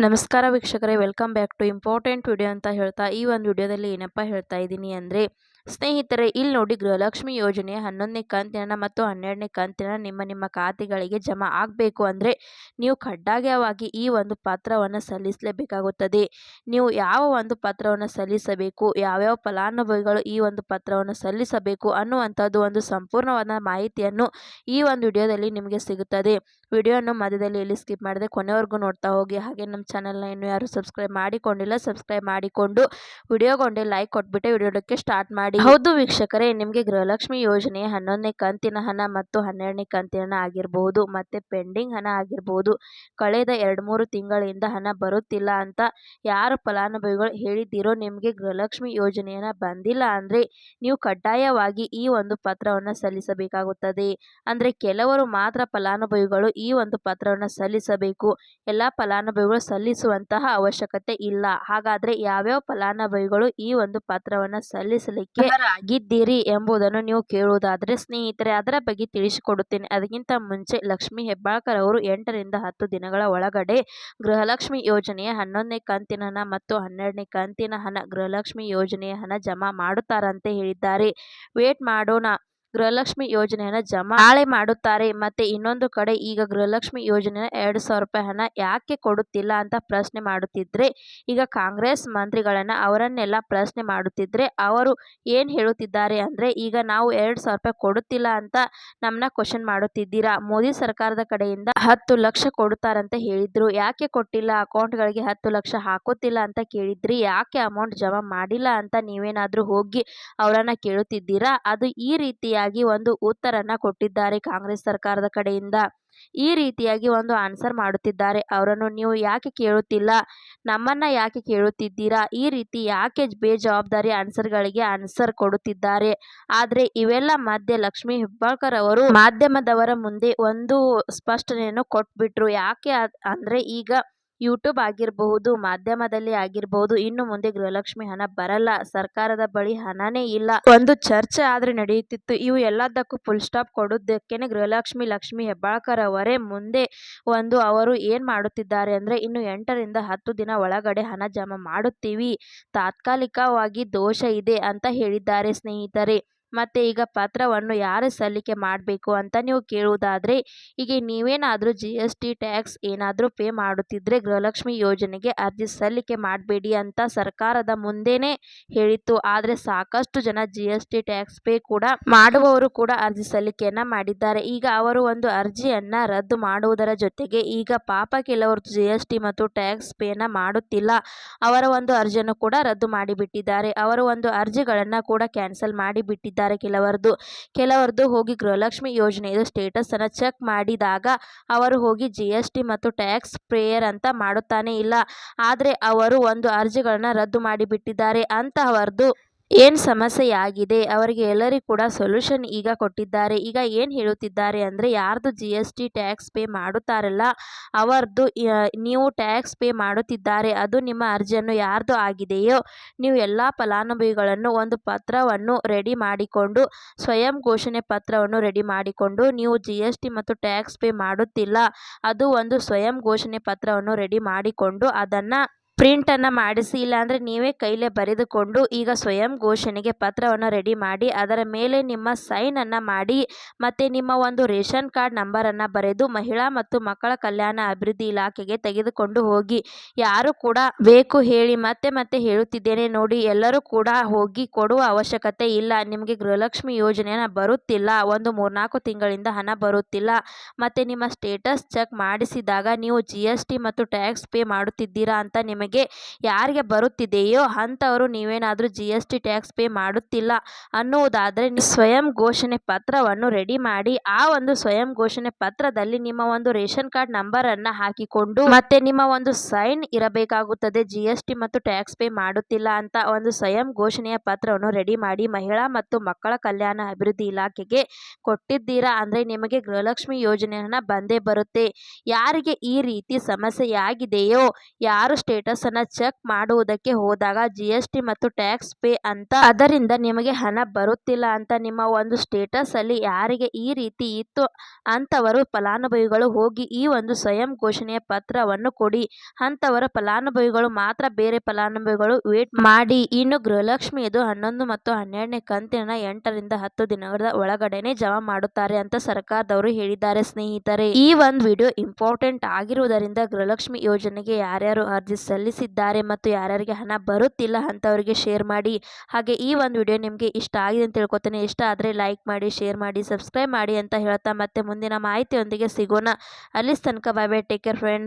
ನಮಸ್ಕಾರ ವೀಕ್ಷಕರೇ, welcome back to important video ಅಂತ ಹೇಳ್ತಾ ಈ ಒಂದು ವಿಡಿಯೋದಲ್ಲಿ ಏನಪ್ಪ ಹೇಳ್ತಾ ಇದ್ದೀನಿ ಅಂದರೆ ಸ್ನೇಹಿತರೆ, ಇಲ್ಲಿ ನೋಡಿ ಗೃಹಲಕ್ಷ್ಮಿ ಯೋಜನೆಯ 11ನೇ ಕಂತಿನ ಮತ್ತು 12ನೇ ಕಂತಿನ ನಿಮ್ಮ ಖಾತೆಗಳಿಗೆ ಜಮಾ ಆಗಬೇಕು ಅಂದರೆ ನೀವು ಕಡ್ಡಾಯವಾಗಿ ಈ ಒಂದು ಪತ್ರವನ್ನು ಸಲ್ಲಿಸಲೇಬೇಕಾಗುತ್ತದೆ. ನೀವು ಯಾವ ಒಂದು ಪತ್ರವನ್ನು ಸಲ್ಲಿಸಬೇಕು, ಯಾವ್ಯಾವ ಫಲಾನುಭವಿಗಳು ಈ ಒಂದು ಪತ್ರವನ್ನು ಸಲ್ಲಿಸಬೇಕು ಅನ್ನುವಂಥದ್ದು ಒಂದು ಸಂಪೂರ್ಣವಾದ ಮಾಹಿತಿಯನ್ನು ಈ ಒಂದು ವಿಡಿಯೋದಲ್ಲಿ ನಿಮಗೆ ಸಿಗುತ್ತದೆ. ವಿಡಿಯೋವನ್ನು ಮಧ್ಯದಲ್ಲಿ ಎಲ್ಲಿ ಸ್ಕಿಪ್ ಮಾಡದೆ ಕೊನೆವರೆಗೂ ನೋಡ್ತಾ ಹೋಗಿ. ಹಾಗೆ ನಮ್ಮ ಚಾನಲ್ನ ಇನ್ನೂ ಯಾರು ಸಬ್ಸ್ಕ್ರೈಬ್ ಮಾಡಿಕೊಂಡಿಲ್ಲ, ಸಬ್ಸ್ಕ್ರೈಬ್ ಮಾಡಿಕೊಂಡು ವಿಡಿಯೋಗೊಂಡೆ ಲೈಕ್ ಕೊಟ್ಬಿಟ್ಟು ವಿಡಿಯೋಕ್ಕೆ ಸ್ಟಾರ್ಟ್ ಮಾಡಿ. ಹೌದು ವೀಕ್ಷಕರೇ, ನಿಮಗೆ ಗೃಹಲಕ್ಷ್ಮಿ ಯೋಜನೆಯ 11ನೇ ಕಂತಿನ ಹಣ ಮತ್ತು 12ನೇ ಕಂತಿನ ಹಣ ಆಗಿರಬಹುದು, ಮತ್ತೆ ಪೆಂಡಿಂಗ್ ಹಣ ಆಗಿರಬಹುದು, ಕಳೆದ 2-3 ತಿಂಗಳಿಂದ ಹಣ ಬರುತ್ತಿಲ್ಲ ಅಂತ ಯಾರು ಫಲಾನುಭವಿಗಳು ಹೇಳಿದ್ದೀರೋ, ನಿಮಗೆ ಗೃಹಲಕ್ಷ್ಮಿ ಯೋಜನೆಯನ್ನ ಬಂದಿಲ್ಲ ಅಂದರೆ ನೀವು ಕಡ್ಡಾಯವಾಗಿ ಈ ಒಂದು ಪತ್ರವನ್ನು ಸಲ್ಲಿಸಬೇಕಾಗುತ್ತದೆ. ಅಂದರೆ ಕೆಲವರು ಮಾತ್ರ ಫಲಾನುಭವಿಗಳು ಈ ಒಂದು ಪತ್ರವನ್ನು ಸಲ್ಲಿಸಬೇಕು, ಎಲ್ಲ ಫಲಾನುಭವಿಗಳು ಸಲ್ಲಿಸುವಂತಹ ಅವಶ್ಯಕತೆ ಇಲ್ಲ. ಹಾಗಾದ್ರೆ ಯಾವ್ಯಾವ ಫಲಾನುಭವಿಗಳು ಈ ಒಂದು ಪತ್ರವನ್ನು ಸಲ್ಲಿಸಲಿಕ್ಕೆ ಆಗಿದ್ದೀರಿ ಎಂಬುದನ್ನು ನೀವು ಕೇಳುವುದಾದ್ರೆ ಸ್ನೇಹಿತರೆ, ಅದರ ಬಗ್ಗೆ ತಿಳಿಸಿಕೊಡುತ್ತೇನೆ. ಅದಕ್ಕಿಂತ ಮುಂಚೆ ಲಕ್ಷ್ಮೀ ಹೆಬ್ಬಾಳ್ಕರ್ ಅವರು 8ರಿಂದ 10 ದಿನಗಳ ಒಳಗಡೆ ಗೃಹಲಕ್ಷ್ಮಿ ಯೋಜನೆಯ 11ನೇ ಕಂತಿನ ಹಣ ಮತ್ತು 12ನೇ ಕಂತಿನ ಹಣ ಗೃಹಲಕ್ಷ್ಮಿ ಯೋಜನೆಯ ಹಣ ಜಮಾ ಮಾಡುತ್ತಾರಂತೆ ಹೇಳಿದ್ದಾರೆ. ವೇಟ್ ಮಾಡೋಣ, ಗೃಹಲಕ್ಷ್ಮಿ ಯೋಜನೆಯನ್ನು ಜಮಾ ನಾಳೆ ಮಾಡುತ್ತಾರೆ. ಮತ್ತೆ ಇನ್ನೊಂದು ಕಡೆ ಈಗ ಗೃಹಲಕ್ಷ್ಮಿ ಯೋಜನೆಯ 2,000 ರೂಪಾಯಿ ಹಣ ಯಾಕೆ ಕೊಡುತ್ತಿಲ್ಲ ಅಂತ ಪ್ರಶ್ನೆ ಮಾಡುತ್ತಿದ್ರೆ, ಈಗ ಕಾಂಗ್ರೆಸ್ ಮಂತ್ರಿಗಳನ್ನ ಅವರನ್ನೆಲ್ಲ ಪ್ರಶ್ನೆ ಮಾಡುತ್ತಿದ್ರೆ ಅವರು ಏನು ಹೇಳುತ್ತಿದ್ದಾರೆ ಅಂದರೆ, ಈಗ ನಾವು 2,000 ರೂಪಾಯಿ ಕೊಡುತ್ತಿಲ್ಲ ಅಂತ ನಮ್ಮನ್ನ ಕ್ವಶನ್ ಮಾಡುತ್ತಿದ್ದೀರಾ. ಮೋದಿ ಸರ್ಕಾರದ ಕಡೆಯಿಂದ 10 ಲಕ್ಷ ಕೊಡುತ್ತಾರಂತ ಹೇಳಿದ್ರು, ಯಾಕೆ ಕೊಟ್ಟಿಲ್ಲ? ಅಕೌಂಟ್ಗಳಿಗೆ 10 ಲಕ್ಷ ಹಾಕುತ್ತಿಲ್ಲ ಅಂತ ಕೇಳಿದ್ರಿ, ಯಾಕೆ ಅಮೌಂಟ್ ಜಮಾ ಮಾಡಿಲ್ಲ ಅಂತ ನೀವೇನಾದರೂ ಹೋಗಿ ಅವರನ್ನ ಕೇಳುತ್ತಿದ್ದೀರಾ? ಅದು ಈ ರೀತಿಯಾಗಿ ಒಂದು ಉತ್ತರನ್ನ ಕೊಟ್ಟಿದ್ದಾರೆ ಕಾಂಗ್ರೆಸ್ ಸರ್ಕಾರದ ಕಡೆಯಿಂದ. ಈ ರೀತಿಯಾಗಿ ಒಂದು ಆನ್ಸರ್ ಮಾಡುತ್ತಿದ್ದಾರೆ. ಅವರನ್ನು ನೀವು ಯಾಕೆ ಕೇಳುತ್ತಿಲ್ಲ, ನಮ್ಮನ್ನ ಯಾಕೆ ಕೇಳುತ್ತಿದ್ದೀರಾ, ಈ ರೀತಿ ಯಾಕೆ ಬೇಜವಾಬ್ದಾರಿ ಆನ್ಸರ್ಗಳಿಗೆ ಆನ್ಸರ್ ಕೊಡುತ್ತಿದ್ದಾರೆ. ಆದರೆ ಇವೆಲ್ಲ ಮಧ್ಯೆ ಲಕ್ಷ್ಮೀ ಹೆಬ್ಬಾಳ್ಕರ್ ಅವರು ಮಾಧ್ಯಮದವರ ಮುಂದೆ ಒಂದು ಸ್ಪಷ್ಟನೆಯನ್ನು ಕೊಟ್ಬಿಟ್ರು. ಯಾಕೆ ಅಂದ್ರೆ ಈಗ ಯೂಟ್ಯೂಬ್ ಆಗಿರಬಹುದು, ಮಾಧ್ಯಮದಲ್ಲಿ ಆಗಿರಬಹುದು, ಇನ್ನು ಮುಂದೆ ಗೃಹಲಕ್ಷ್ಮಿ ಹಣ ಬರಲ್ಲ, ಸರ್ಕಾರದ ಬಳಿ ಹಣನೇ ಇಲ್ಲ, ಒಂದು ಚರ್ಚೆ ಆದ್ರೆ ನಡೆಯುತ್ತಿತ್ತು. ಇವು ಎಲ್ಲದಕ್ಕೂ ಫುಲ್ ಸ್ಟಾಪ್ ಕೊಡೋದಕ್ಕೇನೆ ಲಕ್ಷ್ಮೀ ಹೆಬ್ಬಾಳ್ಕರ್ ಅವರೇ ಮುಂದೆ ಅವರು ಏನ್ ಮಾಡುತ್ತಿದ್ದಾರೆ ಅಂದ್ರೆ, ಇನ್ನು 8ರಿಂದ 10 ದಿನ ಒಳಗಡೆ ಹಣ ಜಮಾ ಮಾಡುತ್ತೀವಿ, ತಾತ್ಕಾಲಿಕವಾಗಿ ದೋಷ ಇದೆ ಅಂತ ಹೇಳಿದ್ದಾರೆ ಸ್ನೇಹಿತರೆ. ಮತ್ತೆ ಈಗ ಪತ್ರವನ್ನು ಯಾರು ಸಲ್ಲಿಕೆ ಮಾಡಬೇಕು ಅಂತ ನೀವು ಕೇಳುವುದಾದ್ರೆ, ಈಗ ನೀವೇನಾದರೂ GST ಟ್ಯಾಕ್ಸ್ ಏನಾದರೂ ಪೇ ಮಾಡುತ್ತಿದ್ರೆ ಗೃಹಲಕ್ಷ್ಮಿ ಯೋಜನೆಗೆ ಅರ್ಜಿ ಸಲ್ಲಿಕೆ ಮಾಡಬೇಡಿ ಅಂತ ಸರ್ಕಾರದ ಮುಂದೆನೇ ಹೇಳಿತ್ತು. ಆದರೆ ಸಾಕಷ್ಟು ಜನ GST ಟ್ಯಾಕ್ಸ್ ಪೇ ಕೂಡ ಮಾಡುವವರು ಕೂಡ ಅರ್ಜಿ ಸಲ್ಲಿಕೆಯನ್ನ ಮಾಡಿದ್ದಾರೆ. ಈಗ ಅವರು ಒಂದು ಅರ್ಜಿಯನ್ನ ರದ್ದು ಮಾಡುವುದರ ಜೊತೆಗೆ ಈಗ ಪಾಪ ಕೆಲವರು GST ಮತ್ತು ಟ್ಯಾಕ್ಸ್ ಪೇನ ಮಾಡುತ್ತಿಲ್ಲ, ಅವರ ಒಂದು ಅರ್ಜಿಯನ್ನು ಕೂಡ ರದ್ದು ಮಾಡಿಬಿಟ್ಟಿದ್ದಾರೆ. ಅವರ ಒಂದು ಅರ್ಜಿಗಳನ್ನ ಕೂಡ ಕ್ಯಾನ್ಸಲ್ ಮಾಡಿಬಿಟ್ಟಿದ್ದಾರೆ. ಕೆಲವರದು ಹೋಗಿ ಗೃಹಲಕ್ಷ್ಮಿ ಯೋಜನೆಯ ಸ್ಟೇಟಸ್ ಅನ್ನ ಚೆಕ್ ಮಾಡಿದಾಗ ಅವರು ಹೋಗಿ GST ಮತ್ತು ಟ್ಯಾಕ್ಸ್ ಪೇಯರ್ ಅಂತ ಮಾಡುತ್ತಾನೆ ಇಲ್ಲ, ಆದ್ರೆ ಅವರು ಒಂದು ಅರ್ಜಿಗಳನ್ನ ರದ್ದು ಮಾಡಿಬಿಟ್ಟಿದ್ದಾರೆ. ಅಂತಹವರದು ಏನು ಸಮಸ್ಯೆಯಾಗಿದೆ ಅವರಿಗೆ ಎಲ್ಲರಿಗೂ ಕೂಡ ಸೊಲ್ಯೂಷನ್ ಈಗ ಕೊಟ್ಟಿದ್ದಾರೆ. ಈಗ ಏನು ಹೇಳುತ್ತಿದ್ದಾರೆ ಅಂದರೆ, ಯಾರ್ದು GST ಟ್ಯಾಕ್ಸ್ ಪೇ ಮಾಡುತ್ತಾರಲ್ಲ ಅವರದು ನೀವು ಟ್ಯಾಕ್ಸ್ ಪೇ ಮಾಡುತ್ತಿದ್ದಾರೆ, ಅದು ನಿಮ್ಮ ಅರ್ಜಿಯನ್ನು ಯಾರ್ದು ಆಗಿದೆಯೋ ನೀವು ಎಲ್ಲ ಫಲಾನುಭವಿಗಳನ್ನು ಒಂದು ಪತ್ರವನ್ನು ರೆಡಿ ಮಾಡಿಕೊಂಡು, ಸ್ವಯಂ ಘೋಷಣೆ ಪತ್ರವನ್ನು ರೆಡಿ ಮಾಡಿಕೊಂಡು, ನೀವು GST ಮತ್ತು ಟ್ಯಾಕ್ಸ್ ಪೇ ಮಾಡುತ್ತಿಲ್ಲ, ಅದು ಒಂದು ಸ್ವಯಂ ಘೋಷಣೆ ಪತ್ರವನ್ನು ರೆಡಿ ಮಾಡಿಕೊಂಡು ಅದನ್ನ ಪ್ರಿಂಟನ್ನು ಮಾಡಿಸಿ, ಇಲ್ಲಾಂದರೆ ನೀವೇ ಕೈಲೇ ಬರೆದುಕೊಂಡು ಈಗ ಸ್ವಯಂ ಘೋಷಣೆಗೆ ಪತ್ರವನ್ನು ರೆಡಿ ಮಾಡಿ ಅದರ ಮೇಲೆ ನಿಮ್ಮ ಸೈನನ್ನು ಮಾಡಿ, ಮತ್ತು ನಿಮ್ಮ ಒಂದು ರೇಷನ್ ಕಾರ್ಡ್ ನಂಬರನ್ನು ಬರೆದು ಮಹಿಳಾ ಮತ್ತು ಮಕ್ಕಳ ಕಲ್ಯಾಣ ಅಭಿವೃದ್ಧಿ ಇಲಾಖೆಗೆ ತೆಗೆದುಕೊಂಡು ಹೋಗಿ. ಯಾರು ಕೂಡ ಬೇಕು ಹೇಳಿ, ಮತ್ತೆ ಹೇಳುತ್ತಿದ್ದೇನೆ ನೋಡಿ, ಎಲ್ಲರೂ ಕೂಡ ಹೋಗಿ ಕೊಡುವ ಅವಶ್ಯಕತೆ ಇಲ್ಲ. ನಿಮಗೆ ಗೃಹಲಕ್ಷ್ಮಿ ಯೋಜನೆಯ ಬರುತ್ತಿಲ್ಲ, ಒಂದು 3-4 ತಿಂಗಳಿಂದ ಹಣ ಬರುತ್ತಿಲ್ಲ, ಮತ್ತು ನಿಮ್ಮ ಸ್ಟೇಟಸ್ ಚೆಕ್ ಮಾಡಿಸಿದಾಗ ನೀವು GST ಮತ್ತು ಟ್ಯಾಕ್ಸ್ ಪೇ ಮಾಡುತ್ತಿದ್ದೀರಾ ಅಂತ ನಿಮಗೆ ಯಾರಿಗೆ ಬರುತ್ತಿದೆಯೋ ಅಂಥವರು ನೀವೇನಾದರೂ GST ಟ್ಯಾಕ್ಸ್ ಪೇ ಮಾಡುತ್ತಿಲ್ಲ ಅನ್ನುವುದಾದರೆ ಸ್ವಯಂ ಘೋಷಣೆ ಪತ್ರವನ್ನು ರೆಡಿ ಮಾಡಿ, ಆ ಒಂದು ಸ್ವಯಂ ಘೋಷಣೆ ಪತ್ರದಲ್ಲಿ ನಿಮ್ಮ ಒಂದು ರೇಷನ್ ಕಾರ್ಡ್ ನಂಬರನ್ನು ಹಾಕಿಕೊಂಡು ಮತ್ತೆ ನಿಮ್ಮ ಒಂದು ಸೈನ್ ಇರಬೇಕಾಗುತ್ತದೆ. GST ಮತ್ತು ಟ್ಯಾಕ್ಸ್ ಪೇ ಮಾಡುತ್ತಿಲ್ಲ ಅಂತ ಒಂದು ಸ್ವಯಂ ಘೋಷಣೆಯ ಪತ್ರವನ್ನು ರೆಡಿ ಮಾಡಿ ಮಹಿಳಾ ಮತ್ತು ಮಕ್ಕಳ ಕಲ್ಯಾಣ ಅಭಿವೃದ್ಧಿ ಇಲಾಖೆಗೆ ಕೊಟ್ಟಿದ್ದೀರಾ ಅಂದರೆ ನಿಮಗೆ ಗೃಹಲಕ್ಷ್ಮಿ ಯೋಜನೆ ಹಣ ಬಂದೇ ಬರುತ್ತೆ. ಯಾರಿಗೆ ಈ ರೀತಿ ಸಮಸ್ಯೆಯಾಗಿದೆಯೋ, ಯಾರು ಸ್ಟೇಟಸ್ ಸ್ಟೇಟಸನ್ನು ಚೆಕ್ ಮಾಡುವುದಕ್ಕೆ ಹೋದಾಗ GST ಮತ್ತು ಟ್ಯಾಕ್ಸ್ ಪೇ ಅಂತ ಅದರಿಂದ ನಿಮಗೆ ಹಣ ಬರುತ್ತಿಲ್ಲ ಅಂತ ನಿಮ್ಮ ಒಂದು ಸ್ಟೇಟಸಲ್ಲಿ ಯಾರಿಗೆ ಈ ರೀತಿ ಇತ್ತು ಅಂಥವರು ಫಲಾನುಭವಿಗಳು ಹೋಗಿ ಈ ಒಂದು ಸ್ವಯಂ ಘೋಷಣೆಯ ಪತ್ರವನ್ನು ಕೊಡಿ. ಅಂಥವರ ಫಲಾನುಭವಿಗಳು ಮಾತ್ರ, ಬೇರೆ ಫಲಾನುಭವಿಗಳು ವೇಟ್ ಮಾಡಿ. ಇನ್ನು ಗೃಹಲಕ್ಷ್ಮಿಯದು 11 ಮತ್ತು 12ನೇ ಕಂತಿನ 8 ರಿಂದ 10 ದಿನಗಳ ಒಳಗಡೆನೆ ಜಮಾ ಮಾಡುತ್ತಾರೆ ಅಂತ ಸರ್ಕಾರದವರು ಹೇಳಿದ್ದಾರೆ ಸ್ನೇಹಿತರೆ. ಈ ಒಂದು ವಿಡಿಯೋ ಇಂಪಾರ್ಟೆಂಟ್ ಆಗಿರುವುದರಿಂದ ಗೃಹಲಕ್ಷ್ಮಿ ಯೋಜನೆಗೆ ಯಾರ್ಯಾರು ಅರ್ಜಿ ಸಲ್ಲಿಸಿದ್ದಾರೆ ಮತ್ತು ಯಾರ್ಯಾರಿಗೆ ಹಣ ಬರುತ್ತಿಲ್ಲ ಅಂತವರಿಗೆ ಶೇರ್ ಮಾಡಿ. ಹಾಗೆ ಈ ಒಂದು ವಿಡಿಯೋ ನಿಮಗೆ ಇಷ್ಟ ಆಗಿದೆ ಅಂತ ತಿಳ್ಕೊತೀನಿ. ಇಷ್ಟ ಆದರೆ ಲೈಕ್ ಮಾಡಿ, ಶೇರ್ ಮಾಡಿ, ಸಬ್ಸ್ಕ್ರೈಬ್ ಮಾಡಿ ಅಂತ ಹೇಳ್ತಾ ಮತ್ತೆ ಮುಂದಿನ ಮಾಹಿತಿಯೊಂದಿಗೆ ಸಿಗೋಣ. ಅಲ್ಲಿ ತನಕ bye bye, take care friends.